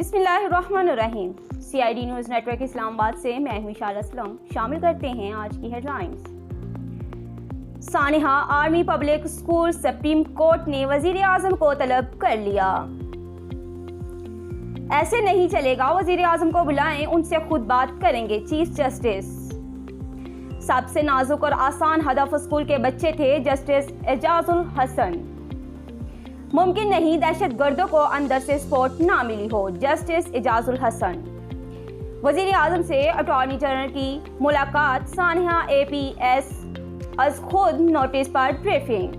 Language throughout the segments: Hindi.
बिस्मिल्लाहिर्रहमानिर्रहीम। CID न्यूज़ नेटवर्क इस्लामाबाद से मैं हूं इशारा असलम। शामिल करते हैं आज की हेडलाइंस। सानिहा army public school supreme court ने वजीर आजम को तलब कर लिया। ऐसे नहीं चलेगा, वजीर आजम को बुलाएं, उनसे खुद बात करेंगे, चीफ जस्टिस। सबसे नाजुक और आसान हदफ स्कूल के बच्चे थे, जस्टिस एजाजुल हसन। मुमकिन नहीं दहशत गर्दों को अंदर से सपोर्ट ना मिली हो, जस्टिस एजाजुल हसन। वजीर आजम से अटॉर्नी जनरल की मुलाकात, सानिहा APS अज खुद नोटिस पर ब्रीफिंग।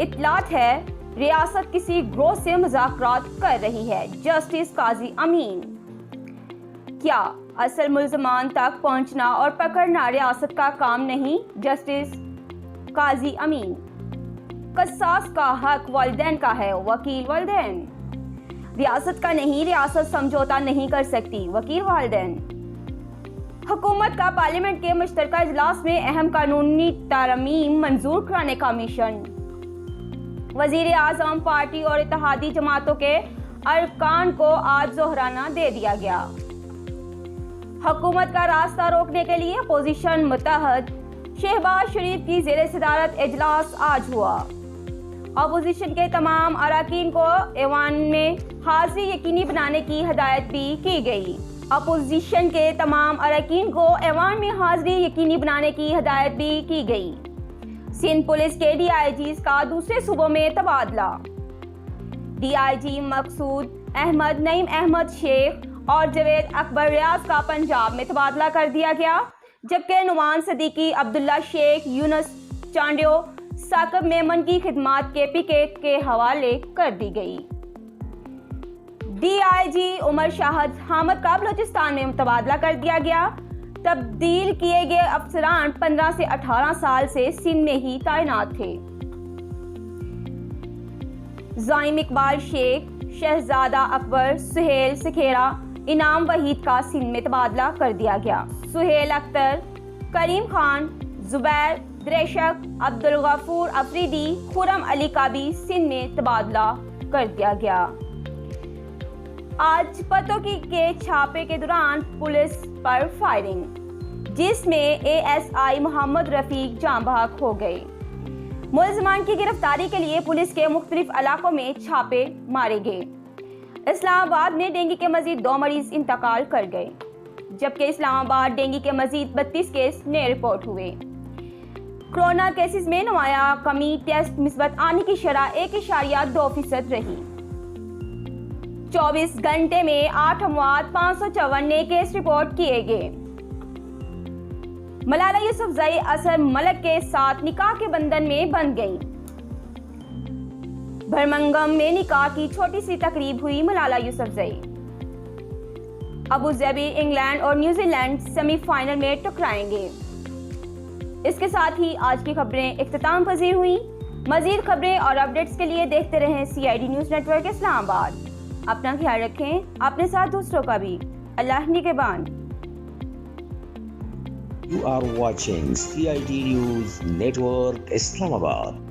इतलात है रियासत किसी ग्रोह से मुज़ाकरात कर रही है, जस्टिस काजी अमीन। क्या असल मुल्ज़मान तक पहुंचना और पकड़ना रियासत का काम नहीं, जस्टिस काजी अमीन। कसास का हक वालिदैन का है, वकील वालिदैन। रियासत का नहीं, रियासत समझौता नहीं कर सकती, वकील वालिदैन। हुकूमत का पार्लियामेंट के मुश्तरका इजलास में अहम कानूनी तरमीम मंजूर कराने का मिशन। वजीर आजम पार्टी और इत्तेहादी जमातों के अरकान को आज जोहराना दे दिया गया। हुकूमत का रास्ता रोकने के लिए अपोजिशन मुत्तहद, शहबाज शरीफ की जेर सदारत इजलास आज हुआ। अपोजिशन के तमाम अरकान को ऐवान में हाजिरी यकीनी बनाने की हिदायत भी की गई। अपोजिशन के तमाम अरकान को ऐवान में हाजिरी यकीनी बनाने की हिदायत भी की गई। सिंध पुलिस के DIGs का दूसरे सूबों में तबादला। DIG मकसूद अहमद, नईम अहमद शेख और जवेद अकबर रियाज का पंजाब में तबादला कर दिया गया, जबकि नुमान सदीकी, अब्दुल्ला शेख, यूनुस चांडियो, साकिब मेमन की खिदमात KPK के हवाले कर दी गई। DIG उमर शाहद हामद का बलोचिस्तान में तबादला कर दिया गया। तब्दील किए गए अफसरान 15 से 18 साल से सिंध में ही तैनात थे। ज़ाइम इकबाल शेख, शहजादा अकबर, सुहेल सिखेरा, इनाम वहीद का सिंध में तबादला कर दिया गया। सुहेल अख्तर, करीम खान, जुबैर द्रेशक, अब्दुल गफूर अफरीदी, खुरम अली का भी सिंध में तबादला कर दिया गया। आज पतों के छापे के दौरान पुलिस पर फायरिंग, जिसमें ASI मोहम्मद रफीक जान बहक हो गए। मुलजमान की गिरफ्तारी के लिए पुलिस के मुख्तलिफ इलाकों में छापे मारे गए। इस्लामाबाद में डेंगू के मजीद 2 मरीज इंतकाल कर गए, जबकि इस्लामाबाद डेंगू के मजीद 32 केस नए रिपोर्ट हुए। कोरोना केसेस में नुमाया कमी, टेस्ट मिस्बत आने की शरह 1.2% रही। 24 घंटे में 8 अमवात, 554 नए केस रिपोर्ट किए गए। मलाला यूसुफजई असर मलक के साथ निकाह के बंधन में बंध गई। बर्मिंघम में निकाह की छोटी सी तकरीब हुई। Malala Yousafzai. Abu Dhabi, England और न्यूजीलैंड सेमीफाइनल में टकराएंगे। इसके साथ ही आज की खबरें इख्तिताम पजीर हुई। मजीद खबरें और अपडेट्स के लिए देखते रहें CID न्यूज़ नेटवर्क इस्लामाबाद। अपना ख्याल रखें, अपने साथ दूसरों का भी। अल्लाह निगहबान। You are watching CID News Network Islamabad.